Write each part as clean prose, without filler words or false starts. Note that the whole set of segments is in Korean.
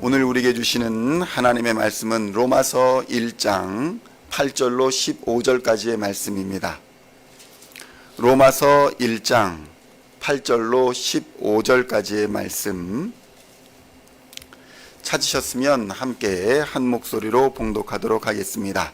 오늘 우리에게 주시는 하나님의 말씀은 로마서 1장 8절로 15절까지의 말씀입니다. 로마서 1장 8절로 15절까지의 말씀 찾으셨으면 함께 한 목소리로 봉독하도록 하겠습니다.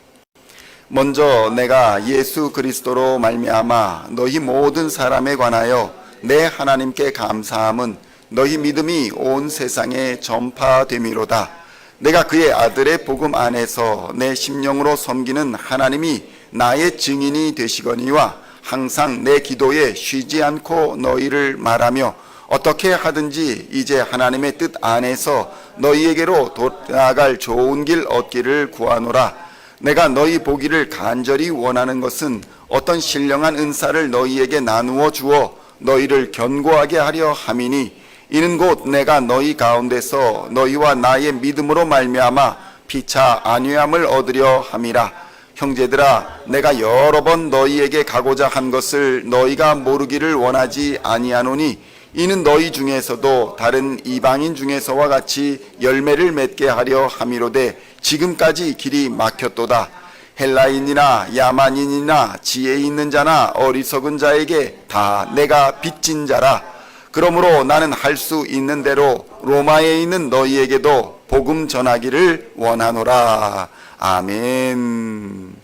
먼저 내가 예수 그리스도로 말미암아 너희 모든 사람에 관하여 내 하나님께 감사함은 너희 믿음이 온 세상에 전파됨이로다. 내가 그의 아들의 복음 안에서 내 심령으로 섬기는 하나님이 나의 증인이 되시거니와 항상 내 기도에 쉬지 않고 너희를 말하며 어떻게 하든지 이제 하나님의 뜻 안에서 너희에게로 돌아갈 좋은 길 얻기를 구하노라. 내가 너희 보기를 간절히 원하는 것은 어떤 신령한 은사를 너희에게 나누어 주어 너희를 견고하게 하려 함이니 이는 곧 내가 너희 가운데서 너희와 나의 믿음으로 말미암아 피차 안위함을 얻으려 함이라. 형제들아, 내가 여러 번 너희에게 가고자 한 것을 너희가 모르기를 원하지 아니하노니 이는 너희 중에서도 다른 이방인 중에서와 같이 열매를 맺게 하려 함이로되 지금까지 길이 막혔도다. 헬라인이나 야만인이나 지혜 있는 자나 어리석은 자에게 다 내가 빚진 자라. 그러므로 나는 할 수 있는 대로 로마에 있는 너희에게도 복음 전하기를 원하노라. 아멘.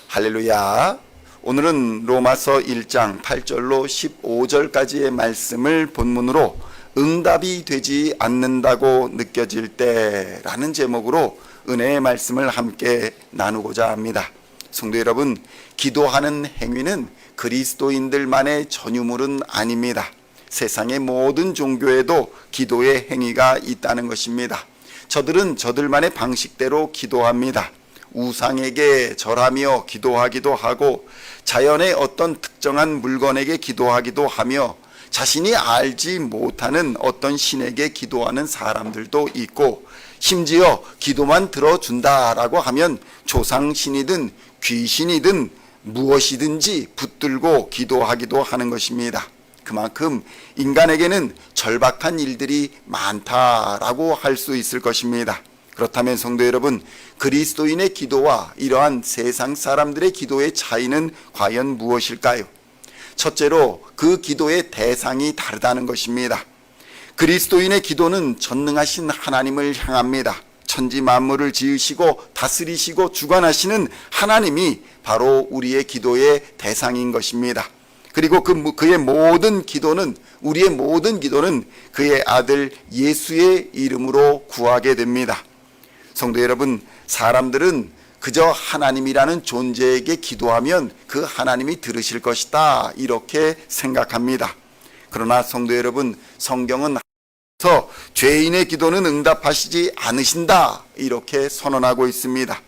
할렐루야. 오늘은 로마서 1장 8절로 15절까지의 말씀을 본문으로 응답이 되지 않는다고 느껴질 때라는 제목으로 은혜의 말씀을 함께 나누고자 합니다. 성도 여러분, 기도하는 행위는 그리스도인들만의 전유물은 아닙니다. 세상의 모든 종교에도 기도의 행위가 있다는 것입니다. 저들은 저들만의 방식대로 기도합니다. 우상에게 절하며 기도하기도 하고 자연의 어떤 특정한 물건에게 기도하기도 하며 자신이 알지 못하는 어떤 신에게 기도하는 사람들도 있고 심지어 기도만 들어준다라고 하면 조상신이든 귀신이든 무엇이든지 붙들고 기도하기도 하는 것입니다. 그만큼 인간에게는 절박한 일들이 많다라고 할 수 있을 것입니다. 그렇다면 성도 여러분, 그리스도인의 기도와 이러한 세상 사람들의 기도의 차이는 과연 무엇일까요? 첫째로 그 기도의 대상이 다르다는 것입니다. 그리스도인의 기도는 전능하신 하나님을 향합니다. 천지 만물을 지으시고 다스리시고 주관하시는 하나님이 바로 우리의 기도의 대상인 것입니다. 그리고 그의 모든 기도는, 우리의 모든 기도는 그의 아들 예수의 이름으로 구하게 됩니다. 성도 여러분, 사람들은 그저 하나님이라는 존재에게 기도하면 그 하나님이 들으실 것이다 이렇게 생각합니다. 그러나 성도 여러분, 성경은 죄인의 기도는 응답하시지 않으신다 이렇게 선언하고 있습니다.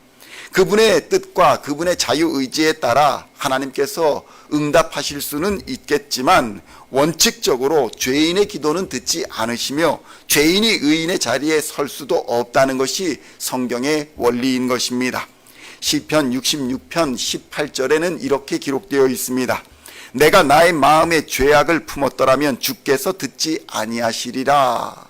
그분의 뜻과 그분의 자유의지에 따라 하나님께서 응답하실 수는 있겠지만 원칙적으로 죄인의 기도는 듣지 않으시며 죄인이 의인의 자리에 설 수도 없다는 것이 성경의 원리인 것입니다. 시편 66편 18절에는 이렇게 기록되어 있습니다. 내가 나의 마음에 죄악을 품었더라면 주께서 듣지 아니하시리라.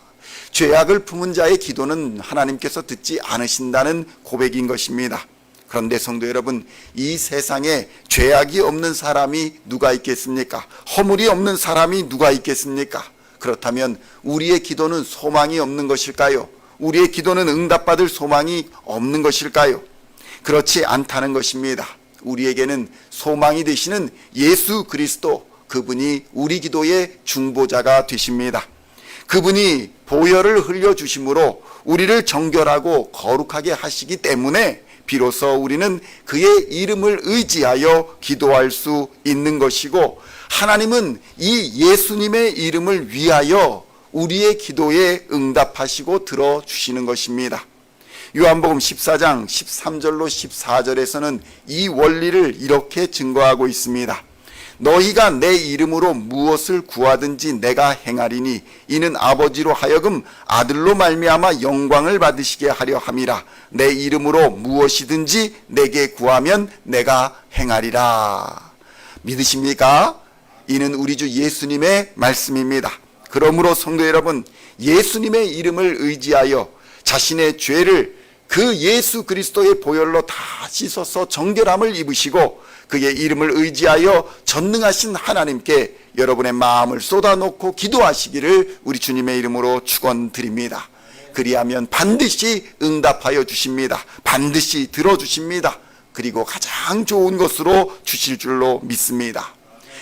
죄악을 품은 자의 기도는 하나님께서 듣지 않으신다는 고백인 것입니다. 그런데 성도 여러분, 이 세상에 죄악이 없는 사람이 누가 있겠습니까? 허물이 없는 사람이 누가 있겠습니까? 그렇다면 우리의 기도는 소망이 없는 것일까요? 우리의 기도는 응답받을 소망이 없는 것일까요? 그렇지 않다는 것입니다. 우리에게는 소망이 되시는 예수 그리스도, 그분이 우리 기도의 중보자가 되십니다. 그분이 보혈을 흘려주심으로 우리를 정결하고 거룩하게 하시기 때문에 비로소 우리는 그의 이름을 의지하여 기도할 수 있는 것이고, 하나님은 이 예수님의 이름을 위하여 우리의 기도에 응답하시고 들어주시는 것입니다. 요한복음 14장 13절로 14절에서는 이 원리를 이렇게 증거하고 있습니다. 너희가 내 이름으로 무엇을 구하든지 내가 행하리니 이는 아버지로 하여금 아들로 말미암아 영광을 받으시게 하려 함이라. 내 이름으로 무엇이든지 내게 구하면 내가 행하리라. 믿으십니까? 이는 우리 주 예수님의 말씀입니다. 그러므로 성도 여러분, 예수님의 이름을 의지하여 자신의 죄를 그 예수 그리스도의 보혈로 다 씻어서 정결함을 입으시고 그의 이름을 의지하여 전능하신 하나님께 여러분의 마음을 쏟아놓고 기도하시기를 우리 주님의 이름으로 축원드립니다. 그리하면 반드시 응답하여 주십니다. 반드시 들어주십니다. 그리고 가장 좋은 것으로 주실 줄로 믿습니다.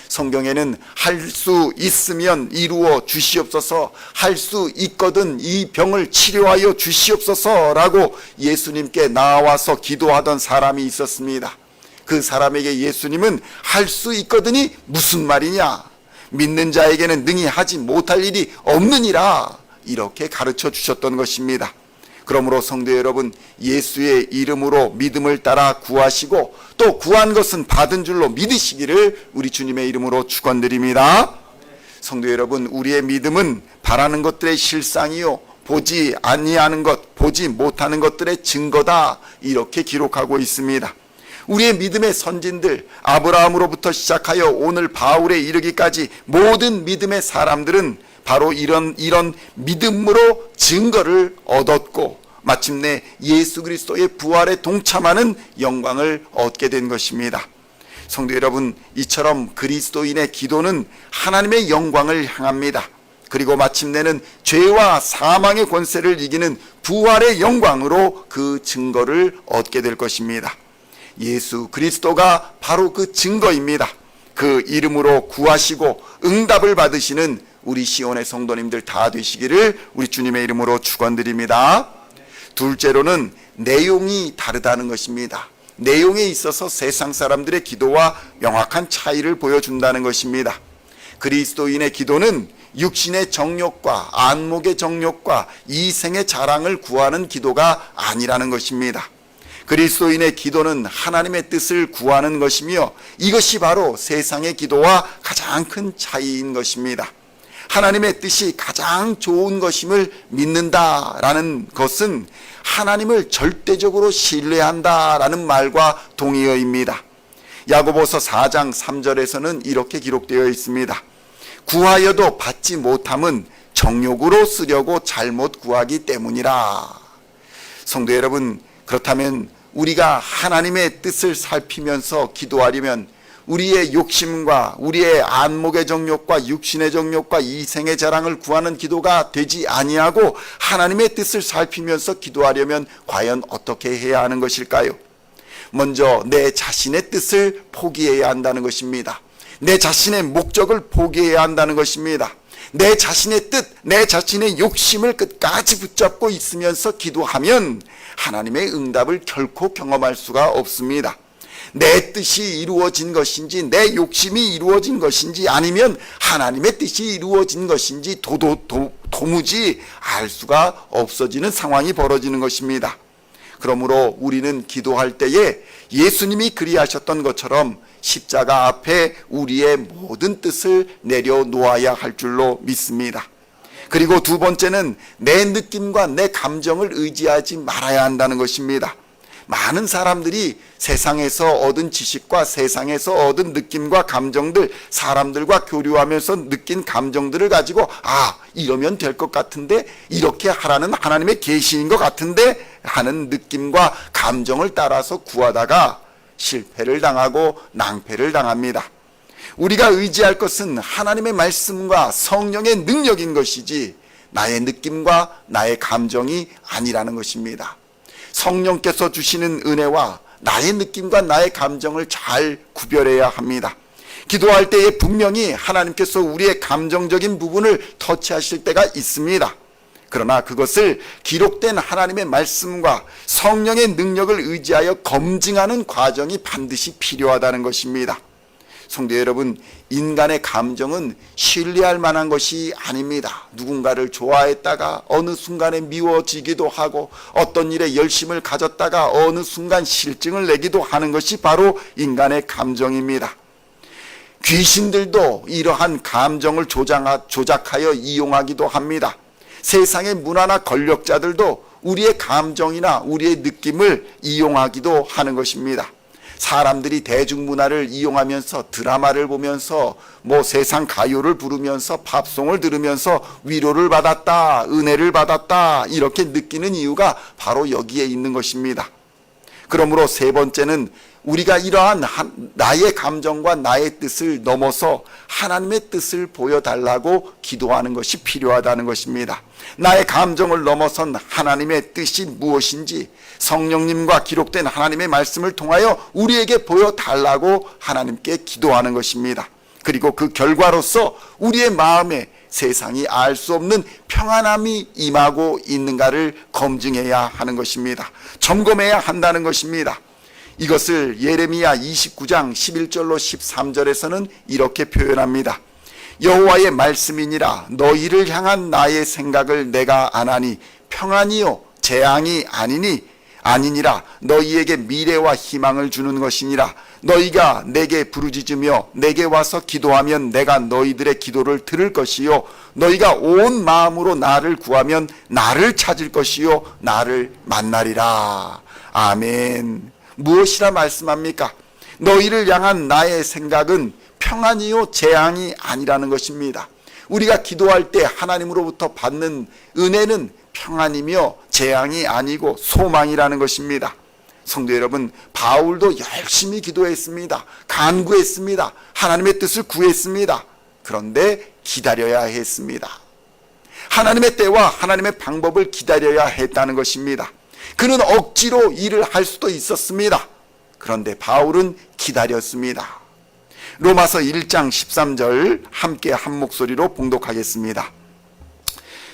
성경에는 할 수 있으면 이루어 주시옵소서, 할 수 있거든 이 병을 치료하여 주시옵소서라고 예수님께 나와서 기도하던 사람이 있었습니다. 그 사람에게 예수님은 할 수 있거든이 무슨 말이냐, 믿는 자에게는 능히 하지 못할 일이 없느니라, 이렇게 가르쳐 주셨던 것입니다. 그러므로 성도 여러분, 예수의 이름으로 믿음을 따라 구하시고 또 구한 것은 받은 줄로 믿으시기를 우리 주님의 이름으로 축원드립니다. 성도 여러분, 우리의 믿음은 바라는 것들의 실상이요 보지 아니하는 것, 보지 못하는 것들의 증거다, 이렇게 기록하고 있습니다. 우리의 믿음의 선진들, 아브라함으로부터 시작하여 오늘 바울에 이르기까지 모든 믿음의 사람들은 바로 이런 믿음으로 증거를 얻었고 마침내 예수 그리스도의 부활에 동참하는 영광을 얻게 된 것입니다. 성도 여러분, 이처럼 그리스도인의 기도는 하나님의 영광을 향합니다. 그리고 마침내는 죄와 사망의 권세를 이기는 부활의 영광으로 그 증거를 얻게 될 것입니다. 예수 그리스도가 바로 그 증거입니다. 그 이름으로 구하시고 응답을 받으시는 우리 시온의 성도님들 다 되시기를 우리 주님의 이름으로 축원드립니다. 둘째로는 내용이 다르다는 것입니다. 내용에 있어서 세상 사람들의 기도와 명확한 차이를 보여준다는 것입니다. 그리스도인의 기도는 육신의 정욕과 안목의 정욕과 이생의 자랑을 구하는 기도가 아니라는 것입니다. 그리스도인의 기도는 하나님의 뜻을 구하는 것이며 이것이 바로 세상의 기도와 가장 큰 차이인 것입니다. 하나님의 뜻이 가장 좋은 것임을 믿는다라는 것은 하나님을 절대적으로 신뢰한다라는 말과 동의어입니다. 야고보서 4장 3절에서는 이렇게 기록되어 있습니다. 구하여도 받지 못함은 정욕으로 쓰려고 잘못 구하기 때문이라. 성도 여러분, 그렇다면 우리가 하나님의 뜻을 살피면서 기도하려면 우리의 욕심과 우리의 안목의 정욕과 육신의 정욕과 이생의 자랑을 구하는 기도가 되지 아니하고 하나님의 뜻을 살피면서 기도하려면 과연 어떻게 해야 하는 것일까요? 먼저 내 자신의 뜻을 포기해야 한다는 것입니다. 내 자신의 목적을 포기해야 한다는 것입니다. 내 자신의 뜻, 내 자신의 욕심을 끝까지 붙잡고 있으면서 기도하면 하나님의 응답을 결코 경험할 수가 없습니다. 내 뜻이 이루어진 것인지 내 욕심이 이루어진 것인지 아니면 하나님의 뜻이 이루어진 것인지 도무지 알 수가 없어지는 상황이 벌어지는 것입니다. 그러므로 우리는 기도할 때에 예수님이 그리하셨던 것처럼 십자가 앞에 우리의 모든 뜻을 내려놓아야 할 줄로 믿습니다. 그리고 두 번째는 내 느낌과 내 감정을 의지하지 말아야 한다는 것입니다. 많은 사람들이 세상에서 얻은 지식과 세상에서 얻은 느낌과 감정들, 사람들과 교류하면서 느낀 감정들을 가지고 이러면 될 것 같은데, 이렇게 하라는 하나님의 계시인 것 같은데 하는 느낌과 감정을 따라서 구하다가 실패를 당하고 낭패를 당합니다. 우리가 의지할 것은 하나님의 말씀과 성령의 능력인 것이지 나의 느낌과 나의 감정이 아니라는 것입니다. 성령께서 주시는 은혜와 나의 느낌과 나의 감정을 잘 구별해야 합니다. 기도할 때에 분명히 하나님께서 우리의 감정적인 부분을 터치하실 때가 있습니다. 그러나 그것을 기록된 하나님의 말씀과 성령의 능력을 의지하여 검증하는 과정이 반드시 필요하다는 것입니다. 성도 여러분, 인간의 감정은 신뢰할 만한 것이 아닙니다. 누군가를 좋아했다가 어느 순간에 미워지기도 하고 어떤 일에 열심을 가졌다가 어느 순간 실증을 내기도 하는 것이 바로 인간의 감정입니다. 귀신들도 이러한 감정을 조작하여 이용하기도 합니다. 세상의 문화나 권력자들도 우리의 감정이나 우리의 느낌을 이용하기도 하는 것입니다. 사람들이 대중문화를 이용하면서 드라마를 보면서 세상 가요를 부르면서 팝송을 들으면서 위로를 받았다, 은혜를 받았다 이렇게 느끼는 이유가 바로 여기에 있는 것입니다. 그러므로 세 번째는 우리가 이러한 나의 감정과 나의 뜻을 넘어서 하나님의 뜻을 보여달라고 기도하는 것이 필요하다는 것입니다. 나의 감정을 넘어선 하나님의 뜻이 무엇인지 성령님과 기록된 하나님의 말씀을 통하여 우리에게 보여달라고 하나님께 기도하는 것입니다. 그리고 그 결과로서 우리의 마음에 세상이 알 수 없는 평안함이 임하고 있는가를 검증해야 하는 것입니다. 점검해야 한다는 것입니다. 이것을 예레미야 29장 11절로 13절에서는 이렇게 표현합니다. 여호와의 말씀이니라 너희를 향한 나의 생각을 내가 아나니 평안이요 재앙이 아니니라 너희에게 미래와 희망을 주는 것이니라 너희가 내게 부르짖으며 내게 와서 기도하면 내가 너희들의 기도를 들을 것이요 너희가 온 마음으로 나를 구하면 나를 찾을 것이요 나를 만나리라. 아멘. 무엇이라 말씀합니까? 너희를 향한 나의 생각은 평안이요 재앙이 아니라는 것입니다. 우리가 기도할 때 하나님으로부터 받는 은혜는 평안이며 재앙이 아니고 소망이라는 것입니다. 성도 여러분, 바울도 열심히 기도했습니다. 간구했습니다. 하나님의 뜻을 구했습니다. 그런데 기다려야 했습니다. 하나님의 때와 하나님의 방법을 기다려야 했다는 것입니다. 그는 억지로 일을 할 수도 있었습니다. 그런데 바울은 기다렸습니다. 로마서 1장 13절 함께 한 목소리로 봉독하겠습니다.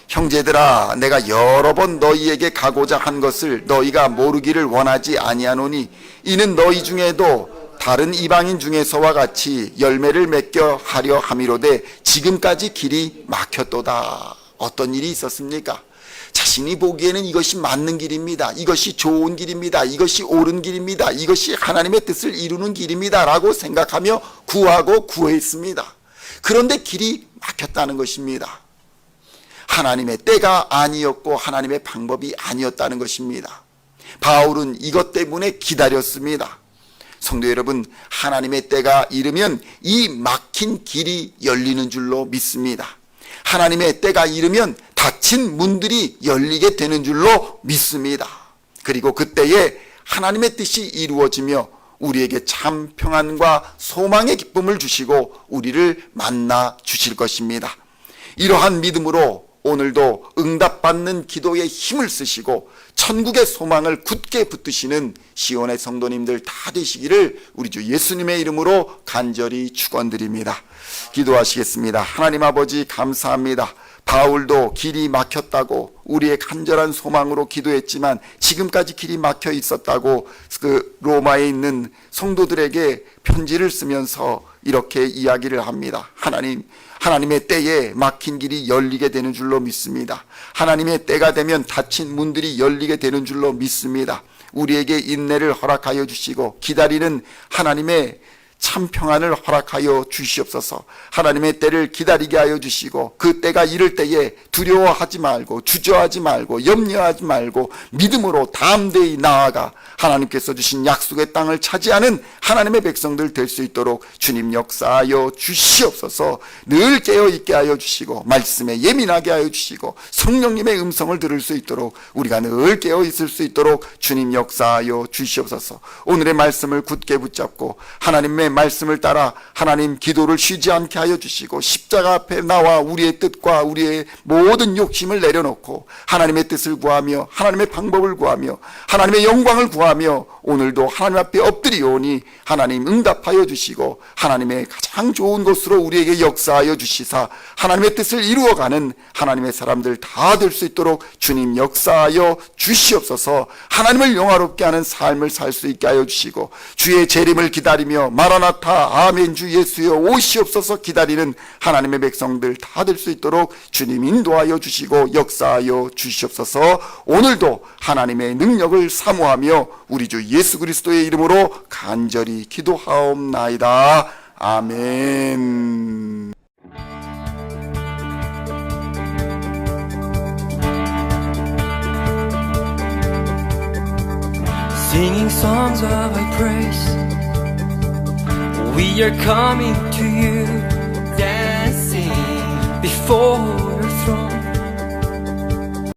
형제들아 내가 여러 번 너희에게 가고자 한 것을 너희가 모르기를 원하지 아니하노니 이는 너희 중에도 다른 이방인 중에서와 같이 열매를 맺게 하려 함이로되 지금까지 길이 막혔도다. 어떤 일이 있었습니까? 자신이 보기에는 이것이 맞는 길입니다. 이것이 좋은 길입니다. 이것이 옳은 길입니다. 이것이 하나님의 뜻을 이루는 길입니다 라고 생각하며 구했습니다. 그런데 길이 막혔다는 것입니다. 하나님의 때가 아니었고 하나님의 방법이 아니었다는 것입니다. 바울은 이것 때문에 기다렸습니다. 성도 여러분, 하나님의 때가 이르면 이 막힌 길이 열리는 줄로 믿습니다. 하나님의 때가 이르면 닫힌 문들이 열리게 되는 줄로 믿습니다. 그리고 그때에 하나님의 뜻이 이루어지며 우리에게 참 평안과 소망의 기쁨을 주시고 우리를 만나 주실 것입니다. 이러한 믿음으로 오늘도 응답받는 기도에 힘을 쓰시고 천국의 소망을 굳게 붙드시는 시온의 성도님들 다 되시기를 우리 주 예수님의 이름으로 간절히 축원드립니다. 기도하시겠습니다. 하나님 아버지 감사합니다. 바울도 길이 막혔다고 우리의 간절한 소망으로 기도했지만 지금까지 길이 막혀 있었다고 그 로마에 있는 성도들에게 편지를 쓰면서 이렇게 이야기를 합니다. 하나님의 때에 막힌 길이 열리게 되는 줄로 믿습니다. 하나님의 때가 되면 닫힌 문들이 열리게 되는 줄로 믿습니다. 우리에게 인내를 허락하여 주시고 기다리는 하나님의 참 평안을 허락하여 주시옵소서. 하나님의 때를 기다리게 하여 주시고 그 때가 이를 때에 두려워하지 말고 주저하지 말고 염려하지 말고 믿음으로 담대히 나아가 하나님께서 주신 약속의 땅을 차지하는 하나님의 백성들 될 수 있도록 주님 역사하여 주시옵소서. 늘 깨어있게 하여 주시고 말씀에 예민하게 하여 주시고 성령님의 음성을 들을 수 있도록 우리가 늘 깨어있을 수 있도록 주님 역사하여 주시옵소서. 오늘의 말씀을 굳게 붙잡고 하나님의 말씀을 따라 하나님 기도를 쉬지 않게 하여 주시고 십자가 앞에 나와 우리의 뜻과 우리의 모든 욕심을 내려놓고 하나님의 뜻을 구하며 하나님의 방법을 구하며 하나님의 영광을 구하며 오늘도 하나님 앞에 엎드리오니 하나님 응답하여 주시고 하나님의 가장 좋은 것으로 우리에게 역사하여 주시사 하나님의 뜻을 이루어가는 하나님의 사람들 다 될 수 있도록 주님 역사하여 주시옵소서. 하나님을 영화롭게 하는 삶을 살 수 있게 하여 주시고 주의 재림을 기다리며 마라나타 아멘 주 예수여 오시옵소서 기다리는 하나님의 백성들 다 될 수 있도록 주님 인도하여 주시고 역사하여 주시옵소서. 오늘도 하나님의 능력을 사모하며 우리 주 예수 그리스도의 이름으로 간절히 기도하옵나이다. 아멘. Singing songs of thy praise We are coming to you, dancing before